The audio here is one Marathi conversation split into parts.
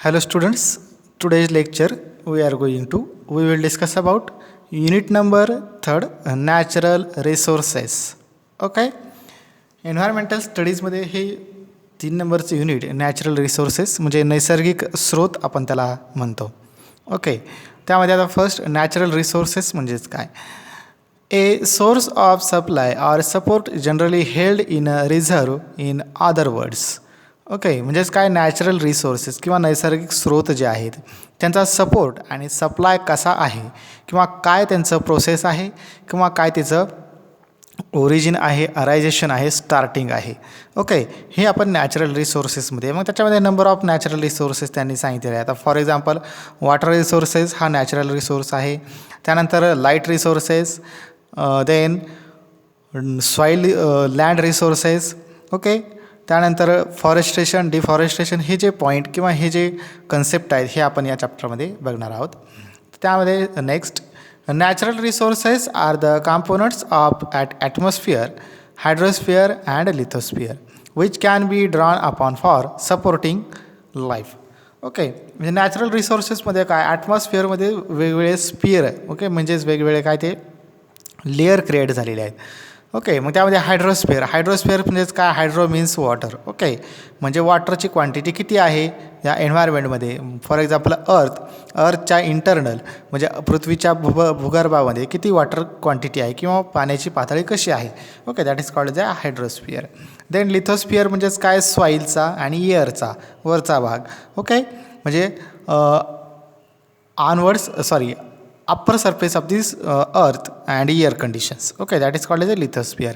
Hello students, today's lecture we will discuss about unit number 3rd natural resources. Okay, environmental studies मध्ये हे 3 नंबरचे युनिट नॅचरल रिसोर्सेस म्हणजे नैसर्गिक स्रोत आपण त्याला म्हणतो. ओके, त्यामध्ये आता फर्स्ट नॅचरल रिसोर्सेस म्हणजेच काय? A source of supply or support generally held in a reserve in other words. Okay, म्हणजेच काय नॅचरल रिसोर्सेस किंवा नैसर्गिक स्रोत जे आहेत त्यांचा सपोर्ट आणि सप्लाय कसा आहे किंवा काय त्यांचं प्रोसेस आहे किंवा काय त्याचं ओरिजिन आहे, अरायझेशन आहे, स्टार्टिंग आहे. ओके, हे आपण नॅचरल रिसोर्सेसमध्ये मग त्याच्यामध्ये नंबर ऑफ नॅचरल रिसोर्सेस त्यांनी सांगितलेले आहे. आता फॉर एक्झाम्पल वॉटर रिसोर्सेस हा नॅचरल रिसोर्स आहे. त्यानंतर light resources, then soil land resources. Okay, त्यानंतर फॉरेस्ट्रेशन, डिफॉरेस्ट्रेशन हे जे पॉईंट किंवा हे जे कन्सेप्ट आहेत हे आपण या चॅप्टरमध्ये बघणार आहोत. त्यामध्ये next natural resources are the components of atmosphere, hydrosphere and lithosphere which can be drawn upon for supporting life. Okay, म्हणजे नॅचरल रिसोर्सेसमध्ये काय ॲटमॉस्फिअरमध्ये वेगवेगळे स्पिअर आहे. ओके, म्हणजेच वेगवेगळे काय ते लेअर क्रिएट झालेले आहेत. ओके, मग त्यामध्ये हायड्रोस्फिअर म्हणजेच काय हायड्रो मीन्स वॉटर. ओके, म्हणजे वॉटरची क्वांटिटी किती आहे या एन्व्हायरमेंटमध्ये. फॉर एक्झाम्पल अर्थच्या इंटरनल म्हणजे पृथ्वीच्या भूगर्भामध्ये किती वॉटर क्वांटिटी आहे किंवा पाण्याची पातळी कशी आहे. Okay, that is called the hydrosphere. Then lithosphere म्हणजेच काय सॉईलचा आणि एअरचा वरचा भाग. ओके, म्हणजे upper surface of this earth and air conditions. Okay, that is called as a lithosphere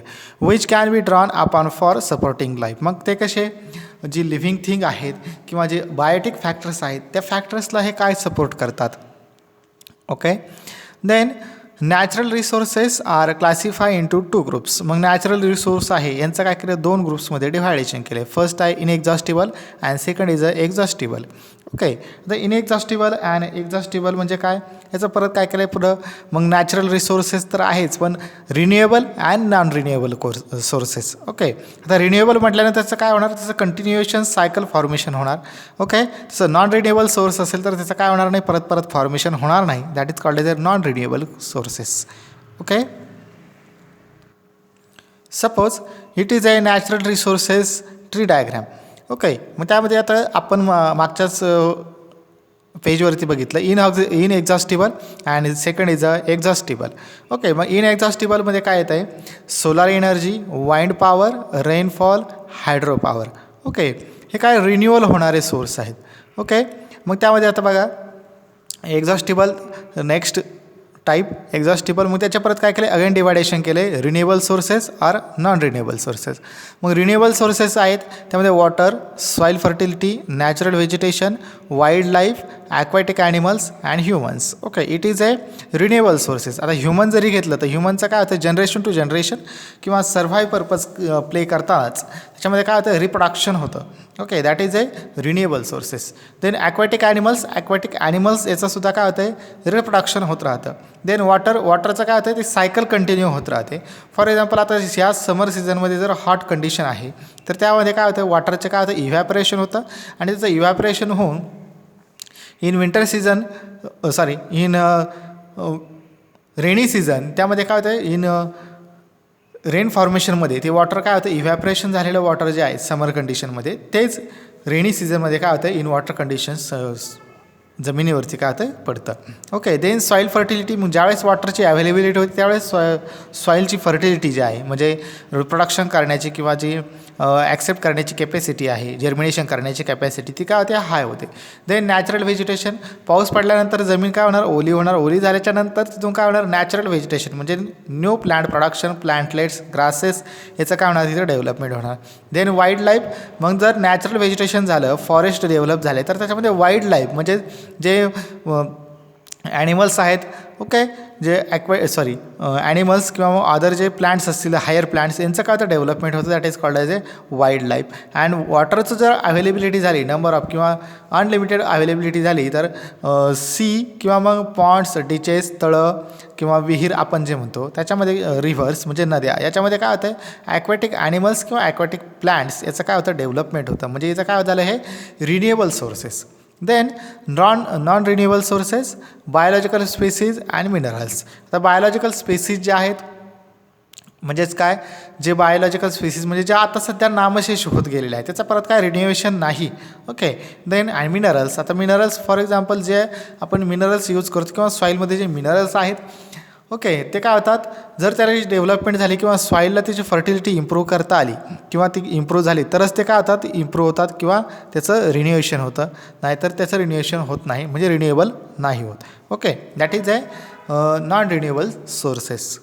which can be drawn upon for supporting life. मग ते कसे जी लिव्हिंग थिंग आहेत किंवा जे बायोटिक फॅक्टर्स आहेत त्या फॅक्टर्सला हे काय सपोर्ट करतात. Okay, then natural resources are classify into 2 groups. मग नॅचरल रिसोर्स आहे यांचं काय केलं 2 ग्रुप्समध्ये डिव्हायडेशन केले. फर्स्ट आहे inexhaustible and second is a exhaustible. Okay, the inexhaustible and exhaustible म्हणजे काय याचं परत काय केलं आहे पुढं. मग नॅचरल रिसोर्सेस तर आहेच पण renewable and non renewable sources. Okay, आता रिन्युएबल म्हटल्यानंतर त्याचं काय होणार, त्याचं कंटिन्युएशन सायकल फॉर्मेशन होणार. ओके, तसं नॉन रिन्युएबल सोर्स असेल तर त्याचं काय होणार नाही, परत फॉर्मेशन होणार नाही. That is called as a non renewable sources. Okay, suppose it is a natural resources tree diagram. Okay, मग त्यामध्ये आता आपण मागच्याच पेजवरती बघितलं inexhaustible and second is a exhaustible. Okay, मग इनएक्झॉस्टिबलमध्ये काय येतं आहे solar energy, wind power, rainfall, hydro power. Okay, हे काय रिन्युअल होणारे सोर्स आहेत. ओके, मग त्यामध्ये आता बघा एक्झॉस्टिबल नेक्स्ट टाईप एक्झॉस्टिबल. मग त्याच्या परत काय केले अगेन डिवायडेशन केले renewable sources or non renewable sources. मग रिन्युएबल सोर्सेस आहेत त्यामध्ये water, soil fertility, natural vegetation, wildlife, aquatic animals and humans. Okay, it is a renewable sources. आता ह्युमन जरी घेतलं तर ह्युमनचं काय होतं जनरेशन टू जनरेशन किंवा सर्व्हाईव्ह पर्पज प्ले करताच त्याच्यामध्ये काय होतं रिप्रोडक्शन होतं. Okay, that is a renewable sources. Then aquatic animals याचंसुद्धा काय होतं आहे रिप्रोडक्शन होत राहतं. देन वॉटरचं काय होतं ते सायकल कंटिन्यू होत राहते. फॉर एक्झाम्पल आता ह्या समर सीझनमध्ये जर हॉट कंडिशन आहे तर त्यामध्ये काय होतं वॉटरचं काय होतं इव्हॅपरेशन होतं आणि त्याचं इव्हॅपरेशन होऊन in winter season in rainy season त्यामध्ये काय होतं इन रेन फॉर्मेशनमध्ये ते वॉटर काय होतं इव्हॅपरेशन झालेलं वॉटर जे आहे समर कंडिशनमध्ये तेच रेनी सीझनमध्ये काय होतं इन वॉटर कंडिशन्स जमिनीवरती काय होतं पडतं. ओके, देन सॉईल फर्टिलिटी मग ज्यावेळेस वॉटरची अवेलेबिलिटी होती त्यावेळेस सॉईलची फर्टिलिटी जी आहे म्हणजे रिप्रोडक्शन करण्याची किंवा जी ॲक्सेप्ट करण्याची कॅपॅसिटी आहे जर्मिनेशन करण्याची कॅपॅसिटी ती काय होते हाय होते. देन नॅचरल व्हेजिटेशन पाऊस पडल्यानंतर जमीन काय होणार ओली झाल्याच्या नंतर तिथून काय होणार नॅचरल व्हेजिटेशन म्हणजे new plant production plantlets grasses याचं काय होणार तिथं डेव्हलपमेंट होणार. देन वाईल्ड लाईफ मग जर नॅचरल व्हेजिटेशन झालं फॉरेस्ट डेव्हलप झाले तर त्याच्यामध्ये वाईल्ड लाईफ म्हणजे जे ॲनिमल्स आहेत. ओके, जे ॲनिमल्स किंवा मग अदर जे प्लांट्स असतील हायर प्लांट्स यांचं काय होतं डेव्हलपमेंट होतं. That is called as a wildlife. अँड वॉटरचं जर अवेलेबिलिटी झाली नंबर ऑफ किंवा अनलिमिटेड अवेलेबिलिटी झाली तर सी किंवा मग पॉन्ड्स डिचेस तळं किंवा विहीर आपण जे म्हणतो त्याच्यामध्ये रिव्हर्स म्हणजे नद्या याच्यामध्ये काय होतं ॲक्वॅटिक ॲनिमल्स किंवा ॲक्वॅटिक प्लांट्स याचं काय होतं डेव्हलपमेंट होतं. म्हणजे याचं काय झालं हे renewable sources. Then non renewable sources, biological species and minerals. आता बायोलॉजिकल स्पेसीज जे आहेत म्हणजेच काय, जे बायोलॉजिकल स्पेसीज म्हणजे जे आता सध्या नामशेष होत गेलेले आहे, त्याचा परत काय रिन्युएशन नाही. ओके. Then and minerals. आता मिनरल्स फॉर एक्झाम्पल जे आपण मिनरल्स यूज करतो किंवा सॉईलमध्ये जे मिनरल्स आहेत, ओके, ते काय होतात, जर त्याची डेव्हलपमेंट झाली किंवा सॉईलला त्याची फर्टिलिटी इम्प्रूव्ह करता आली किंवा ती इम्प्रूव्ह झाली तरच ते काय होतात, इम्प्रूव्ह होतात किंवा त्याचं रिन्युएशन होतं, नाहीतर त्याचं रिन्युएशन होत नाही, म्हणजे रिन्युएबल नाही होत. Okay, that is a non renewable sources.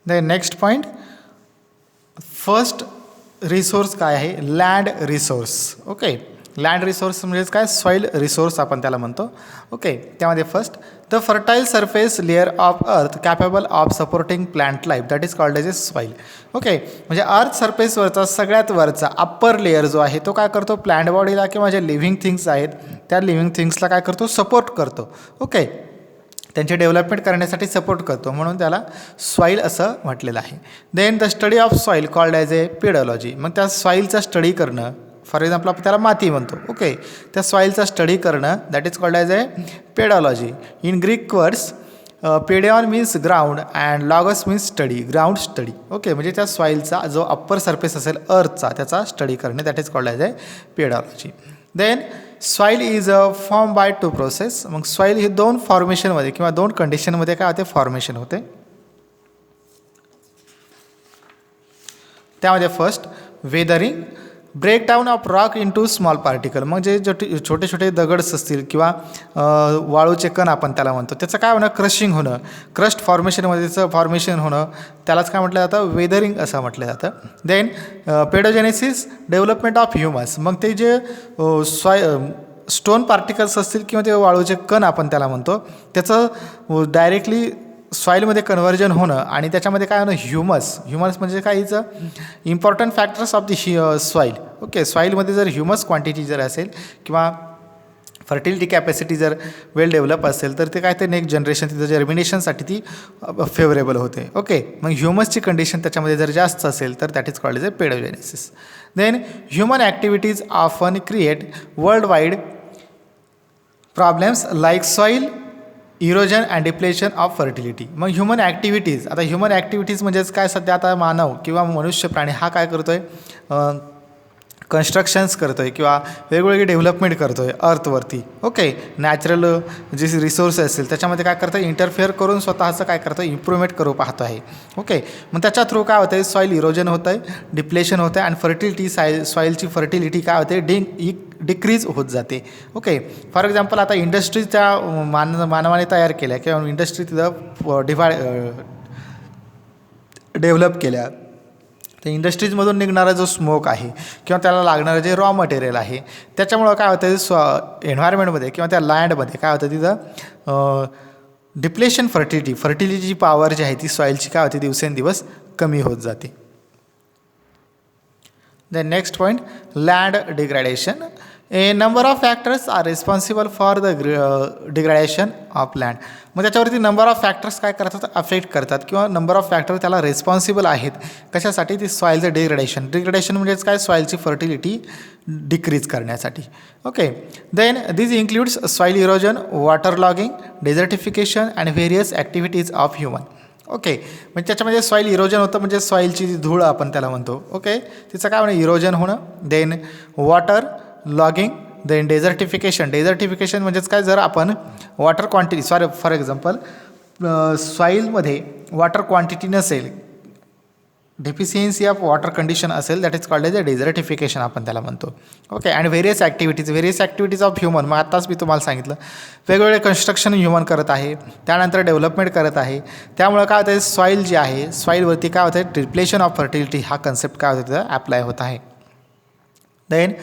The next point, first resource काय आहे, land resource. Okay, land resource म्हणजेच काय, सॉईल रिसोर्स आपण त्याला म्हणतो. ओके, त्यामध्ये first the fertile surface layer of earth capable of supporting plant life, that is called as a soil. Okay, म्हणजे अर्थ सरफेसवरचा सगळ्यात वरचा अप्पर लेअर जो आहे तो काय करतो, प्लांट बॉडीला किंवा जे लिव्हिंग थिंग्स आहेत त्या लिव्हिंग थिंग्सला काय करतो, सपोर्ट करतो. ओके, त्यांचे डेव्हलपमेंट करण्यासाठी सपोर्ट करतो, म्हणून त्याला सॉईल असं म्हटलेलं आहे. Then the study of soil called as a pedology. मग त्या सॉईलचा स्टडी करणं, फॉर एक्झाम्पल आपण त्याला माती म्हणतो. ओके, त्या सॉईलचा स्टडी करणं, that is called as a pedology. In Greek words pedion means ground and logos means study, ground study. Okay, म्हणजे त्या सॉईलचा जो अप्पर सरफेस असेल अर्थचा त्याचा स्टडी करणे, that is called as a pedology. Then soil is a form by two process. मग सॉईल ही दोन फॉर्मेशनमध्ये किंवा दोन कंडिशनमध्ये काय होते, फॉर्मेशन होते. त्यामध्ये first weathering, breakdown of rock into small particle. मग जे छोटे छोटे दगड्स असतील किंवा वाळूचे कण आपण त्याला म्हणतो, त्याचं काय होणं, क्रशिंग होणं, क्रस्ट फॉर्मेशनमध्ये त्याचं फॉर्मेशन होणं, त्यालाच काय म्हटलं जातं, वेदरिंग असं म्हटलं जातं. Then pedogenesis, development of humus. मग ते जे स्टोन पार्टिकल्स असतील किंवा ते वाळूचे कण आपण त्याला म्हणतो, त्याचं डायरेक्टली सॉईलमध्ये कन्व्हर्जन होणं आणि त्याच्यामध्ये काय होणं, ह्युमस. ह्युमस म्हणजे काय, हिचं important factors of the soil. Okay, सॉईलमध्ये जर ह्युमस क्वांटिटी जर असेल किंवा फर्टिलिटी कॅपॅसिटी जर वेल डेव्हलप असेल तर ते काय, ते नेक्स्ट जनरेशन तिथं जर्मिनेशनसाठी ती फेवरेबल होते. ओके, मग ह्युमसची कंडिशन त्याच्यामध्ये जर जास्त असेल तर that is called as a pedogenesis. Then human activities often create world wide problems like soil erosion and depletion of fertility. मग ह्युमन ॲक्टिव्हिटीज, आता ह्युमन ॲक्टिव्हिटीज म्हणजेच काय, सध्या आता मानव किंवा मनुष्य प्राणी हा काय करतो आहे, कन्स्ट्रक्शन्स करतो आहे किंवा वेगवेगळी डेव्हलपमेंट करतो आहे अर्थवरती. ओके, नॅचरल जे रिसोर्स असेल त्याच्यामध्ये काय करतं, इंटरफेअर करून स्वतःचं काय करतं, इम्प्रूव्हमेंट करू पाहतो आहे. ओके, मग त्याच्या थ्रू काय होतं आहे, सॉईल इरोजन होतं आहे, डिप्लेशन होतं आहे आणि फर्टिलिटी सॉईलची फर्टिलिटी काय होते, डिक्रीज होत जाते. ओके, फॉर एक्झाम्पल आता इंडस्ट्रीज त्या मानवाने तयार केल्या किंवा इंडस्ट्री तिथं डेव्हलप केल्या, तर इंडस्ट्रीजमधून निघणारा जो स्मोक आहे किंवा त्याला लागणारं जे रॉ मटेरियल आहे त्याच्यामुळं काय होतं, एन्व्हायरमेंटमध्ये किंवा त्या लँडमध्ये काय होतं, तिथं डिप्लेशन फर्टिलिटीची पॉवर जी आहे ती सॉईलची काय होते, दिवसेंदिवस कमी होत जाते. The next point, land degradation. A number of factors are responsible for the degradation of land. मग त्याच्यावरती नंबर ऑफ फॅक्टर्स काय करतात, अफेक्ट करतात किंवा नंबर ऑफ फॅक्टर त्याला रिस्पॉन्सिबल आहेत कशासाठी, ती सॉईलचं डिग्रेडेशन म्हणजेच काय, सॉईलची फर्टिलिटी डिक्रीज करण्यासाठी. Okay, then this includes soil erosion, water logging, desertification and various activities of human. Okay, म्हणजे त्याच्यामध्ये सॉईल इरोजन होतं, म्हणजे सॉईलची धूळ आपण त्याला म्हणतो. ओके, तिचं काय म्हणजे इरोजन होणं. Then water logging, then desertification म्हणजेच काय, जर आपण वॉटर क्वांटिटी फॉर एक्झाम्पल सॉईलमध्ये वॉटर क्वांटिटी नसेल, डेफिशियन्सी ऑफ वॉटर कंडिशन असेल, that is called as a desertification आपण त्याला म्हणतो. ओके, आणि व्हेरियस ॲक्टिव्हिटीज ऑफ ह्युमन. मग आत्ताच मी तुम्हाला सांगितलं वेगवेगळे कन्स्ट्रक्शन ह्युमन करत आहे, त्यानंतर डेव्हलपमेंट करत आहे, त्यामुळं काय होतं, सॉईल जी आहे सॉईलवरती काय होतं, डिप्लेशन ऑफ फर्टिलिटी हा कन्सेप्ट काय होतं, तिथं अप्लाय होत आहे. Then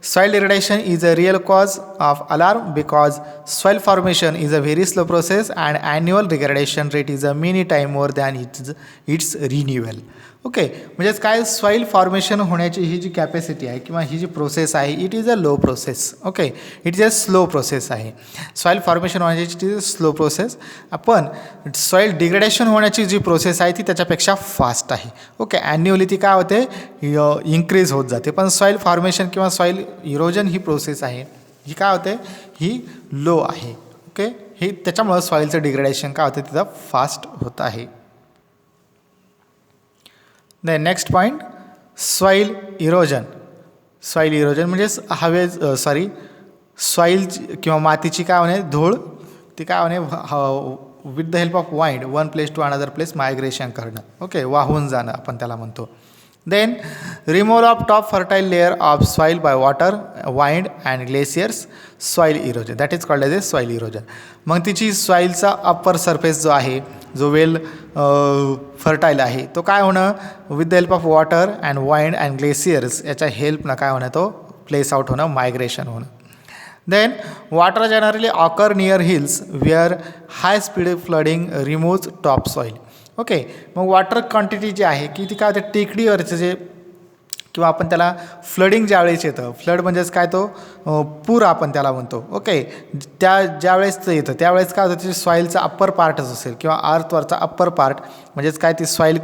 soil degradation is a real cause of alarm because soil formation is a very slow process and annual degradation rate is a many time more than its renewal. Okay, म्हणजेच काय, सॉईल फॉर्मेशन होण्याची ही जी कॅपॅसिटी आहे किंवा ही जी प्रोसेस आहे, it is a low process. Okay, it is a slow process आहे. सॉईल फॉर्मेशन होण्याची it is a slow process. आपण सॉईल डिग्रेडेशन होण्याची जी प्रोसेस आहे ती त्याच्यापेक्षा फास्ट आहे. ओके, ॲन्युअली ती काय होते, इन्क्रीज होत जाते. पण सॉईल फॉर्मेशन किंवा सॉईल इरोजन ही प्रोसेस आहे, ही काय होते, ही लो आहे. ओके, ही त्याच्यामुळं सॉईलचं डिग्रेडेशन काय होतं, तिथं फास्ट होत आहे. The next point, soil erosion. Soil erosion म्हणजेच सॉईल किंवा मातीची काय होणे, धूळ ती काय होणे, with the help of wind one place to another place migration करणं. ओके, वाहून जाणं आपण त्याला म्हणतो. Then removal of top fertile layer of soil by water, wind and glaciers, soil erosion, that is called as a soil erosion. मग तिची सॉईलचा अप्पर सरफेस जो आहे, जो वेल फर्टाईल आहे, तो काय होणं, with the help of water and wind and glaciers याच्या हेल्पनं काय होणं, तो प्लेस आउट होणं, मायग्रेशन होणं. Then water generally occur near hills where high speed flooding removes top soil. Okay, मग वॉटर क्वांटिटी जी आहे की ती काय होते, टेकडीवरचं जे किंवा आपण त्याला फ्लडिंग ज्यावेळेस येतं, फ्लड म्हणजेच काय, तो पूर आपण त्याला म्हणतो. ओके, ज्यावेळेस येतं त्यावेळेस काय होतं, त्याची सॉईलचा अप्पर पार्टच असेल किंवा अर्थवरचा अप्पर पार्ट म्हणजेच काय, ती सॉईल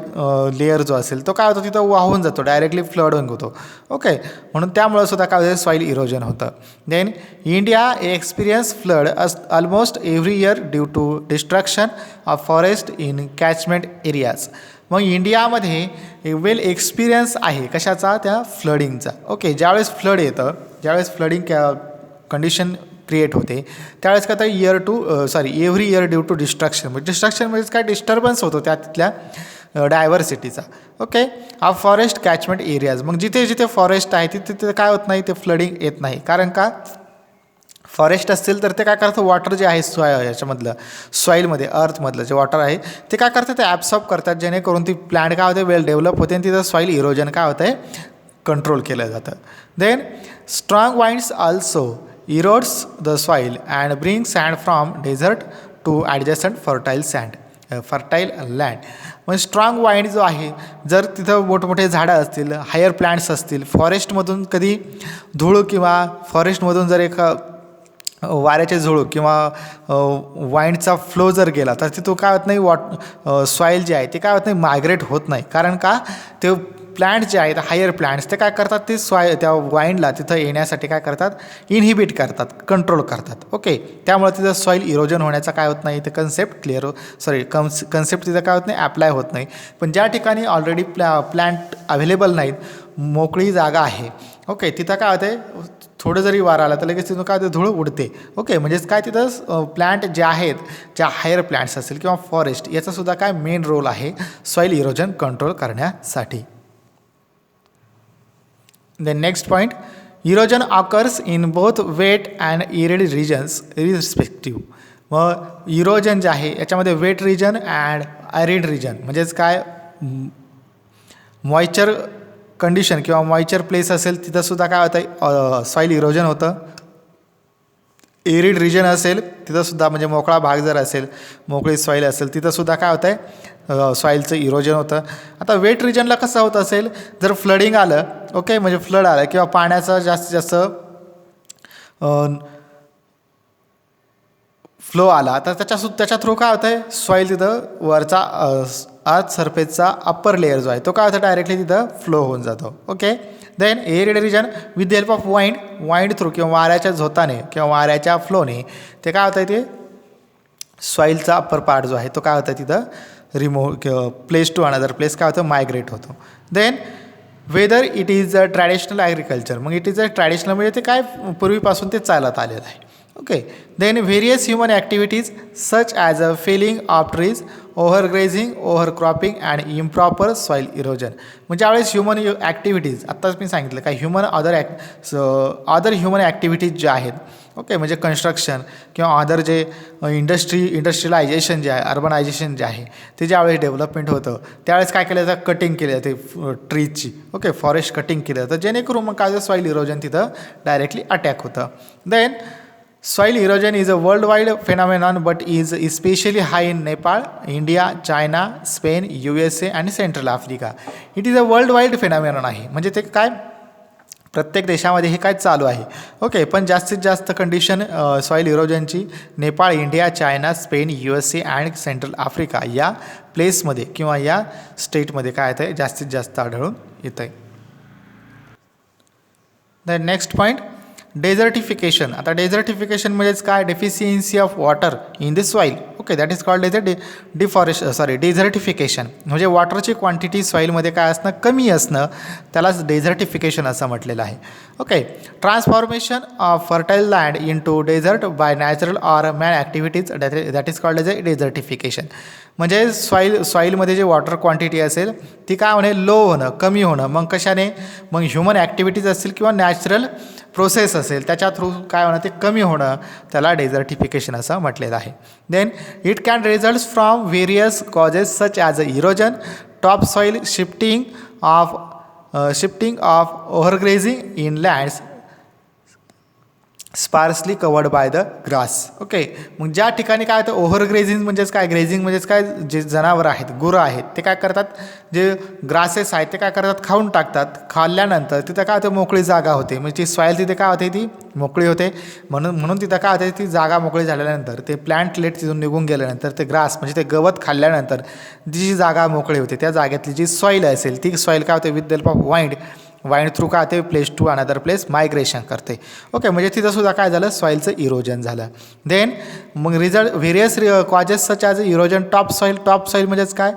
लेअर जो असेल तो काय होतो, तिथं वाहून जातो, डायरेक्टली फ्लडिंग होतो. ओके, म्हणून त्यामुळं सुद्धा काय होतं, सॉईल इरोजन होतं. Then India experience flood almost every year due to destruction of forest in catchment areas. मग इंडियामध्ये वेल एक्सपिरियन्स आहे कशाचा, त्या फ्लडिंगचा. ओके, ज्यावेळेस फ्लड येतं, ज्यावेळेस फ्लडिंग कंडिशन क्रिएट होते, त्यावेळेस काय तर every year due to destruction. म्हणजे डिस्ट्रक्शन म्हणजेच काय, डिस्टर्बन्स होतो त्या तिथल्या डायव्हर्सिटीचा. Okay, of forest catchment areas. मग जिथे जिथे फॉरेस्ट आहे तिथे काय होत नाही, ते फ्लडिंग येत नाही. कारण का, फॉरेस्ट असतील तर ते काय करतं, वॉटर जे आहे याच्यामधलं सॉईलमध्ये अर्थमधलं जे वॉटर आहे ते काय करतात, ते ॲब्सॉर्ब करतात, जेणेकरून ती प्लॅन्ट काय होते, वेल डेव्हलप होते आणि तिथं सॉईल इरोजन काय होतं आहे, कंट्रोल केलं जातं. Then strong winds also erodes the soil and bring sand from desert to adjacent fertile land. म्हणजे स्ट्रॉंग वाइंड जो आहे, जर तिथं मोठमोठे झाडं असतील, हायर प्लांट्स असतील, फॉरेस्टमधून कधी धूळ किंवा फॉरेस्टमधून जर एक वाऱ्याचे झुळूक किंवा वाइंडचा फ्लो जर गेला तर तिथं काय होत नाही, सॉईल जे आहे ते काय होत नाही, मायग्रेट होत नाही. कारण का, ते प्लांट जे आहेत, हायर प्लांट्स, ते काय करतात, ते त्या वाइंडला तिथं येण्यासाठी काय करतात, इनहिबिट करतात, कंट्रोल करतात. ओके, त्यामुळे तिथं सॉईल इरोजन होण्याचा काय होत नाही, ते कन्सेप्ट कन्सेप्ट तिथं काय होत नाही, ॲप्लाय होत नाही. पण ज्या ठिकाणी ऑलरेडी प्लांट अवेलेबल नाहीत, मोकळी जागा आहे, ओके, तिथं काय होते, थोडं जरी वारा आला तर लगेच तिथून काय होते, धूळ उडते. ओके, म्हणजेच काय, तिथं प्लांट जे आहेत, ज्या हायर प्लांट्स असतील किंवा फॉरेस्ट, याचासुद्धा काय मेन रोल आहे सॉईल इरोजन कंट्रोल करण्यासाठी. The next point, erosion occurs in both wet and arid regions respective. मग इरोजन जे आहे याच्यामध्ये wet region and arid region म्हणजेच काय, मॉइश्चर कंडिशन किंवा मॉइश्चर प्लेस असेल तिथंसुद्धा काय होतं, सॉईल इरोजन होतं. एरिड रिजन असेल तिथंसुद्धा, म्हणजे मोकळा भाग जर असेल, मोकळी सॉईल असेल, तिथंसुद्धा काय होतं आहे, सॉईलचं इरोजन होतं. आता वेट रिजनला कसं होत असेल, जर फ्लडिंग आलं, ओके, म्हणजे फ्लड आलं किंवा पाण्याचा जास्तीत जास्त फ्लो आला तर त्याच्या थ्रू काय होतं आहे, सॉईल तिथं वरचा अर्थ सरफेसचा अप्पर लेअर जो आहे तो काय होतं, डायरेक्टली तिथं फ्लो होऊन जातो. Okay, then arid region with the help of wind through किंवा वाऱ्याच्या झोताने किंवा वाऱ्याच्या फ्लोने ते काय होतं आहे, ते सॉईलचा अप्पर पार्ट जो आहे तो काय होतं आहे, तिथं प्लेस टू अनदर प्लेस काय होतं, मायग्रेट होतो. Then whether it is a traditional agriculture. मग इट इज अ ट्रॅडिशनल म्हणजे ते काय पूर्वीपासून ते चालत आलेलं आहे. Okay, then various human activities such as a felling of trees, overgrazing, overcropping and improper soil erosion. म्हणजे ज्यावेळेस ह्युमन ॲक्टिव्हिटीज, आत्ताच मी सांगितलं काय, अदर ह्युमन ॲक्टिव्हिटीज ज्या आहेत, ओके, म्हणजे कन्स्ट्रक्शन किंवा अदर जे इंडस्ट्रियलायझेशन जे आहे, अर्बनायझेशन जे आहे, ते ज्यावेळेस डेव्हलपमेंट होतं त्यावेळेस काय केलं जातं, कटिंग केली जाते ट्रीजची. ओके, फॉरेस्ट कटिंग केलं जातं, जेणेकरून मग काय सॉईल इरोजन तिथं डायरेक्टली अटॅक होतं. Then Soil erosion is a worldwide phenomenon but is especially high in Nepal, India, China, Spain, USA आणि Central Africa. It is a world wide phenomenon आहे. म्हणजे ते काय प्रत्येक देशामध्ये हे काय चालू आहे. ओके, पण जास्तीत जास्त कंडिशन सॉईल इरोजनची Nepal, India, China, Spain, USA आणि सेंट्रल आफ्रिका या प्लेसमध्ये किंवा या स्टेटमध्ये काय येतं आहे जास्तीत जास्त आढळून येतं आहे. The next point desertification. आता डेझर्टिफिकेशन म्हणजेच काय deficiency of water in the soil. Okay, that is called as desertification. म्हणजे वॉटरची क्वांटिटी सॉईलमध्ये काय असणं कमी असणं त्यालाच डेझर्टिफिकेशन असं म्हटलेलं आहे. Okay, transformation of fertile land into desert by natural or man activities that is called as a desertification. म्हणजे सॉईलमध्ये जे वॉटर क्वांटिटी असेल ती काय होणे लो होणं कमी होणं. मग कशाने मग ह्युमन ॲक्टिव्हिटीज असतील किंवा नॅचरल प्रोसेस असेल त्याच्या थ्रू काय होणं ते कमी होणं त्याला डेझर्टिफिकेशन असं म्हटलेलं आहे. Then it can result from various causes such as a erosion, top soil shifting of overgrazing in lands sparsely covered by the grass. Okay, मग ज्या ठिकाणी काय होतं ओव्हरग्रेझिंग म्हणजेच काय ग्रेझिंग म्हणजेच काय जे जनावर आहेत गुरं आहेत ते काय करतात जे ग्रासेस आहेत ते काय करतात खाऊन टाकतात. खाल्ल्यानंतर तिथं काय होतं मोकळी जागा होते. म्हणजे ती सॉईल तिथे काय होते ती मोकळी होते. म्हणून तिथं काय होते ती जागा मोकळी झाल्यानंतर ते प्लॅन्ट लेट तिथून निघून गेल्यानंतर ते ग्रास म्हणजे ते गवत खाल्ल्यानंतर जी जागा मोकळी होते त्या जागेतली जी सॉईल असेल ती सॉईल काय होते with the help of wind through काय होते place to another place migration करते. ओके, म्हणजे तिथं सुद्धा काय झालं सॉईलचं इरोजन झालं. देन मग result various causes such as erosion top soil म्हणजेच काय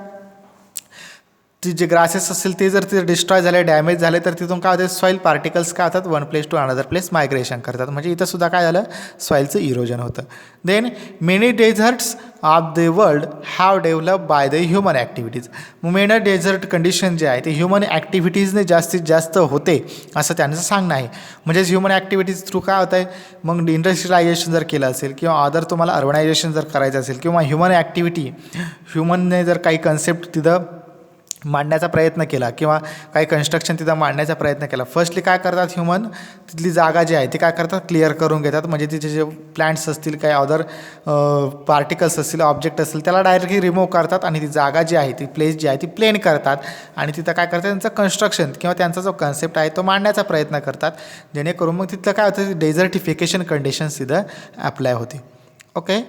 ती जे ग्रासेस असतील ते जर तिथे डिस्ट्रॉय झाले डॅमेज झाले तर तिथून काय होते सॉईल पार्टिकल्स काय होतात one place to another place migration करतात. म्हणजे इथं सुद्धा काय झालं सॉईलचं इरोजन होतं. Then many deserts of the world have develop by the human activities. Main desert condition जे आहे ते ह्युमन ॲक्टिव्हिटीजने जास्तीत जास्त होते असं त्यांचं सांगणं आहे. म्हणजेच ह्युमन ॲक्टिव्हिटीज थ्रू काय होतं आहे मग इंडस्ट्रियलायझेशन जर केलं असेल किंवा अदर तुम्हाला अर्बनायझेशन जर करायचं असेल किंवा ह्युमन ॲक्टिव्हिटी ह्युमनने जर काही कन्सेप्ट तिथं मांडण्याचा प्रयत्न केला किंवा काही कन्स्ट्रक्शन तिथं मांडण्याचा प्रयत्न केला. फर्स्टली काय करतात ह्युमन तिथली जागा जी आहे ती काय करतात क्लिअर करून घेतात. म्हणजे तिचे जे प्लॅन्ट्स असतील काही अदर पार्टिकल्स असतील ऑब्जेक्ट असतील त्याला डायरेक्टली रिमूव्ह करतात आणि ती जागा जी आहे ती प्लेस जी आहे ती प्लेन करतात आणि तिथं काय करतात त्यांचं कन्स्ट्रक्शन किंवा त्यांचा जो कन्सेप्ट आहे तो मांडण्याचा प्रयत्न करतात जेणेकरून मग तिथलं काय होतं डेझर्टिफिकेशन कंडिशन्स तिथं अप्लाय होते. ओके.